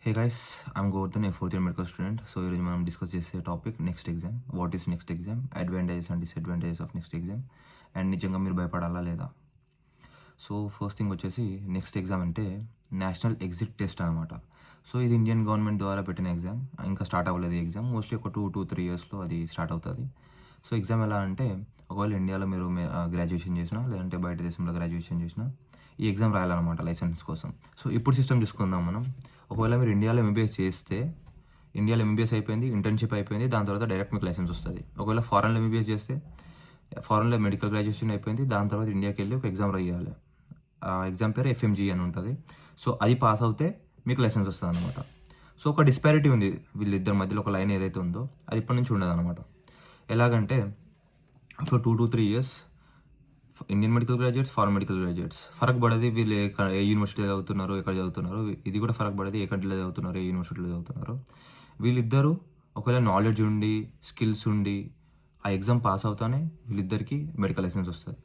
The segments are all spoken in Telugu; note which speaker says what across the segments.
Speaker 1: Hey guys, I'm Gautam, a fourth year medical student. So ఈరోజు మనం డిస్కస్ చేసే topic next exam. What is next exam, advantages and disadvantages of next exam, and నిజంగా మీరు భయపడాలా లేదా. సో ఫస్ట్ థింగ్ వచ్చేసి నెక్స్ట్ ఎగ్జామ్ అంటే నేషనల్ ఎగ్జిట్ టెస్ట్ అనమాట. సో ఇది ఇండియన్ గవర్నమెంట్ ద్వారా పెట్టిన ఎగ్జామ్. ఇంకా స్టార్ట్ అవ్వలేదు ఈ ఎగ్జామ్. మోస్ట్లీ ఒక 2-3 ఇయర్స్లో అది స్టార్ట్ అవుతుంది. సో ఎగ్జామ్ ఎలా అంటే, ఒకవేళ ఇండియాలో మీరు గ్రాడ్యుయేషన్ చేసినా లేదంటే బయట దేశంలో గ్రాడ్యుయేషన్ చేసినా ఈ ఎగ్జామ్ రాయాలన్నమాట లైసెన్స్ కోసం. సో ఇప్పుడు సిస్టమ్ చూసుకుందాం మనం. ఒకవేళ మీరు ఇండియాలో ఎంబీబీఎస్ చేస్తే, ఇండియాలో ఎంబీబీఎస్ అయిపోయింది, ఇంటర్న్షిప్ అయిపోయింది, దాని తర్వాత డైరెక్ట్ మీకు లైసెన్స్ వస్తుంది. ఒకవేళ ఫారెన్లో ఎంబీబీఎస్ చేస్తే, ఫారెన్లో మెడికల్ గ్రాడ్యుయేషన్ అయిపోయింది, దాని తర్వాత ఇండియాకి వెళ్ళి ఒక ఎగ్జామ్ రాయాలి. ఆ ఎగ్జామ్ పేరు ఎఫ్ఎంజీ అని ఉంటుంది. సో అది పాస్ అవుతే మీకు లైసెన్స్ వస్తుంది అనమాట. సో ఒక డిస్పారిటీ ఉంది వీళ్ళిద్దరి మధ్యలో, ఒక లైన్ ఏదైతే ఉందో అది ఇప్పటి నుంచి ఉండదు అనమాట. ఎలాగంటే after 2-3 years Indian medical graduates, foreign medical graduates ఫరక్ పడేది వీళ్ళు ఏ యూనివర్సిటీలో చదువుతున్నారు, ఎక్కడ చదువుతున్నారు, ఇది కూడా ఫరక్ పడేది ఏ కంట్రీలో చదువుతున్నారు, ఏ యూనివర్సిటీలో చదువుతున్నారు. వీళ్ళిద్దరూ ఒకవేళ నాలెడ్జ్ ఉండి, స్కిల్స్ ఉండి ఆ ఎగ్జామ్ పాస్ అవుతానే వీళ్ళిద్దరికి మెడికల్ లైసెన్స్ వస్తుంది.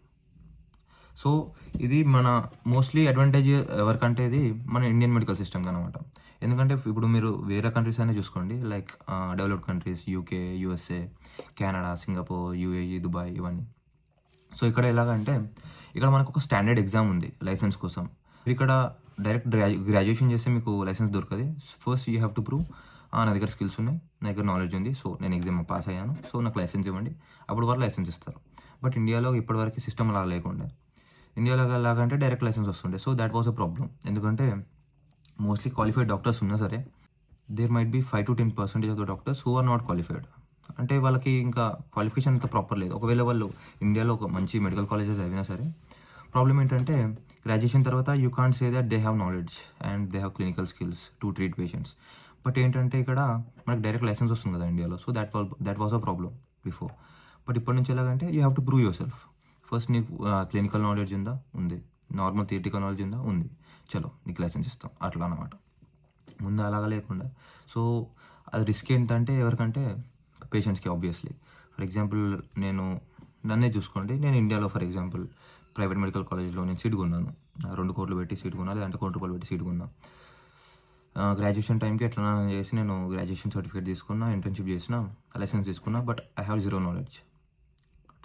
Speaker 1: సో ఇది మన మోస్ట్లీ అడ్వాంటేజ్ ఎవరికంటే ఇది మన ఇండియన్ మెడికల్ సిస్టమ్కి అనమాట. ఎందుకంటే ఇప్పుడు మీరు వేరే కంట్రీస్ అయినా చూసుకోండి, like developed countries, UK, USA, Canada, Singapore, UAE, Dubai, ఇవన్నీ. సో ఇక్కడ ఎలాగంటే, ఇక్కడ మనకు ఒక స్టాండర్డ్ ఎగ్జామ్ ఉంది లైసెన్స్ కోసం. ఇక్కడ డైరెక్ట్ గ్రాడ్యుయేషన్ చేస్తే మీకు లైసెన్స్ దొరకదు. First you have to prove నా దగ్గర స్కిల్స్ ఉన్నాయి, నా దగ్గర నాలెడ్జ్ ఉంది, సో నేను ఎగ్జామ్ పాస్ అయ్యాను, సో నాకు లైసెన్స్ ఇవ్వండి, అప్పుడు వాళ్ళు లైసెన్స్ ఇస్తారు. బట్ ఇండియాలో ఇప్పటివరకు సిస్టమ్ అలా లేకుండా, ఇండియాలో లాగంటే డైరెక్ట్ లైసెన్స్ వస్తుండే. So that was a problem. ఎందుకంటే మోస్ట్లీ క్వాలిఫైడ్ డాక్టర్స్ ఉన్నా సరే, there might be 5-10% of the doctors who are not qualified. అంటే వాళ్ళకి ఇంకా క్వాలిఫికేషన్ అంత ప్రాపర్ లేదు. ఒకవేళ వాళ్ళు ఇండియాలో ఒక మంచి మెడికల్ కాలేజెస్ అయినా సరే, ప్రాబ్లం ఏంటంటే గ్రాడ్యుయేషన్ తర్వాత you can't say that they have knowledge and they have clinical skills to treat patients. But ఏంటంటే ఇక్కడ మనకి డైరెక్ట్ లైసెన్స్ వస్తుంది కదా ఇండియాలో. So that was a problem before. But ఇప్పటి నుంచి ఎలాగంటే you have to prove your self. First నీకు క్లినికల్ నాలెడ్జ్ ఉందా, ఉంది. నార్మల్ థియరిటికల్ నాలెడ్జ్ ఉందా, ఉంది. చలో నీకు లైసెన్స్ ఇస్తాం, అట్లా అనమాట. ముందు అలాగా లేకుండా. సో అది రిస్క్ ఏంటంటే ఎవరికంటే పేషెంట్స్కి. ఆబ్వియస్లీ ఫర్ ఎగ్జాంపుల్ నన్నే చూసుకోండి. నేను ఇండియాలో ఫర్ ఎగ్జాంపుల్ ప్రైవేట్ మెడికల్ కాలేజ్లో నేను సీట్ కొన్నాను. 2 కోట్లు పెట్టి సీట్ కొన్నా, లేదంటే 1 కోటి రూపాయలు పెట్టి సీట్ కొన్నా. గ్రాడ్యుయేషన్ టైంకి ఎట్లా చేసి నేను గ్రాడ్యుయేషన్ సర్టిఫికేట్ తీసుకున్నా, ఇంటర్న్షిప్ చేసిన, లైసెన్స్ తీసుకున్నా. But I have 0 knowledge.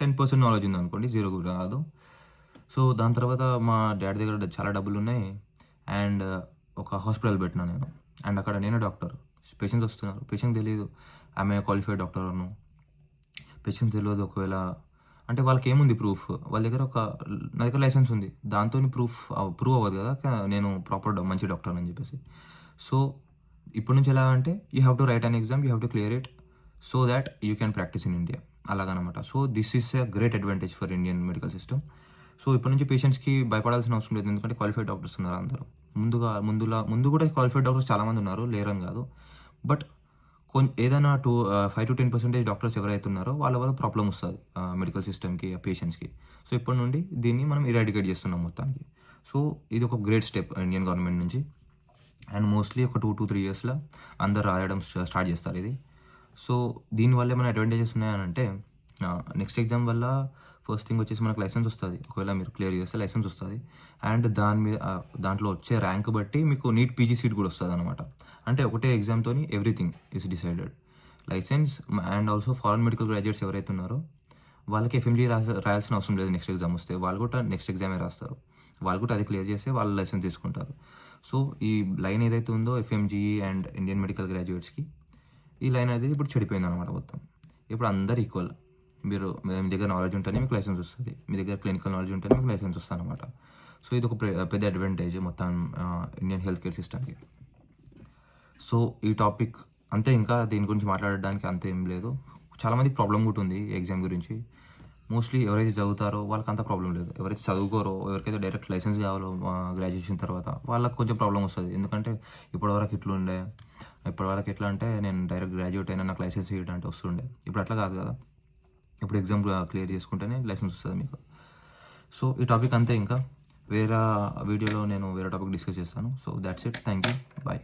Speaker 1: 10% knowledge ఉంది అనుకోండి, 0 కూడా కాదు. సో దాని తర్వాత మా డాడీ దగ్గర చాలా డబ్బులు ఉన్నాయి, అండ్ ఒక హాస్పిటల్ పెట్టినా నేను. అండ్ అక్కడ నేనే డాక్టర్. పేషెంట్స్ వస్తున్నారు, పేషెంట్ తెలియదు ఆమె క్వాలిఫైడ్ డాక్టర్ అను. పేషెంట్ తెలియదు. ఒకవేళ అంటే వాళ్ళకి ఏముంది ప్రూఫ్, వాళ్ళ దగ్గర నా దగ్గర లైసెన్స్ ఉంది, దాంతో ప్రూవ్ అవ్వదు కదా నేను ప్రాపర్ మంచి డాక్టర్ అని చెప్పేసి. సో ఇప్పటి నుంచి ఎలా అంటే you have to write an exam, you have to clear it so that you can practise in India, అలాగనమాట. So this is a great advantage for Indian medical system. సో ఇప్పటి నుంచి పేషెంట్స్కి భయపడాల్సిన అవసరం లేదు, ఎందుకంటే క్వాలిఫైడ్ డాక్టర్స్ ఉన్నారు అందరూ. ముందు కూడా క్వాలిఫైడ్ డాక్టర్స్ చాలామంది ఉన్నారు, లేరని కాదు. బట్ ఏదైనా 5-10% డాక్టర్స్ ఎవరైతే ఉన్నారో వాళ్ళ వల్ల ప్రాబ్లం వస్తుంది మెడికల్ సిస్టమ్కి, పేషెంట్స్కి. సో ఇప్పటి నుండి దీన్ని మనం ఇరాడికేట్ చేస్తున్నాం మొత్తానికి. సో ఇది ఒక గ్రేట్ స్టెప్ ఇండియన్ గవర్నమెంట్ నుంచి. అండ్ మోస్ట్లీ ఒక 2-3 ఇయర్స్లో అందరు రాయడం స్టార్ట్ చేస్తారు ఇది. సో దీనివల్ల ఏమైనా అడ్వాంటేజెస్ ఉన్నాయనంటే, నెక్స్ట్ ఎగ్జామ్ వల్ల ఫస్ట్ థింగ్ వచ్చేసి మనకు లైసెన్స్ వస్తుంది. ఒకవేళ మీరు క్లియర్ చేస్తే లైసెన్స్ వస్తుంది. అండ్ దాంట్లో వచ్చే ర్యాంక్ బట్టి మీకు నీట్ పీజీ సీట్ కూడా వస్తుంది అనమాట. అంటే ఒకటే ఎగ్జామ్తో everything is decided. Licence and also foreign medical graduates ఎవరైతే ఉన్నారో వాళ్ళకి ఎఫ్ఎంజీ రాయాల్సిన అవసరం లేదు. నెక్స్ట్ ఎగ్జామ్ వస్తే వాళ్ళు కూడా నెక్స్ట్ ఎగ్జామే రాస్తారు. వాళ్ళు కూడా అది క్లియర్ చేస్తే వాళ్ళు లైసెన్స్ తీసుకుంటారు. సో ఈ లైన్ ఏదైతే ఉందో ఎఫ్ఎంజీ అండ్ ఇండియన్ మెడికల్ గ్రాడ్యుయేట్స్కి, ఈ లైన్ అనేది ఇప్పుడు చెడిపోయింది అనమాట మొత్తం. ఇప్పుడు అందరు ఈక్వల్. మీ దగ్గర నాలెడ్జ్ ఉంటేనే మీకు లైసెన్స్ వస్తుంది, మీ దగ్గర క్లినికల్ నాలెడ్జ్ ఉంటేనే మీకు లైసెన్స్ వస్తుంది అనమాట. సో ఇది ఒక పెద్ద అడ్వాంటేజ్ మొత్తం ఇండియన్ హెల్త్ కేర్ సిస్టమ్కి. సో ఈ టాపిక్ అంతే, ఇంకా దీని గురించి మాట్లాడడానికి అంత ఏం లేదు. చాలామందికి ప్రాబ్లం కూడా ఉంది ఈ ఎగ్జామ్ గురించి. మోస్ట్లీ ఎవరైతే చదువుతారో వాళ్ళకి అంత ప్రాబ్లం లేదు. ఎవరైతే చదువుకోరో, ఎవరికైతే డైరెక్ట్ లైసెన్స్ కావాలో గ్రాడ్యుయేషన్ తర్వాత, వాళ్ళకి కొంచెం ప్రాబ్లం వస్తుంది. ఎందుకంటే ఇప్పటివరకు ఇప్పటివరకు ఎట్లా అంటే నేను డైరెక్ట్ గ్రాడ్యుయేట్ అయినా నాకు లైసెన్స్ ఇవ్వడం అంటే వస్తుండే. ఇప్పుడు అట్లా కాదు కదా. ఇప్పుడు ఎగ్జామ్ క్లియర్ చేసుకుంటేనే లైసెన్స్ వస్తుంది మీకు. సో ఈ టాపిక్ అంతే. ఇంకా వేరే వీడియోలో నేను వేరే టాపిక్ డిస్కస్ చేస్తాను. So that's it. Thank you. Bye.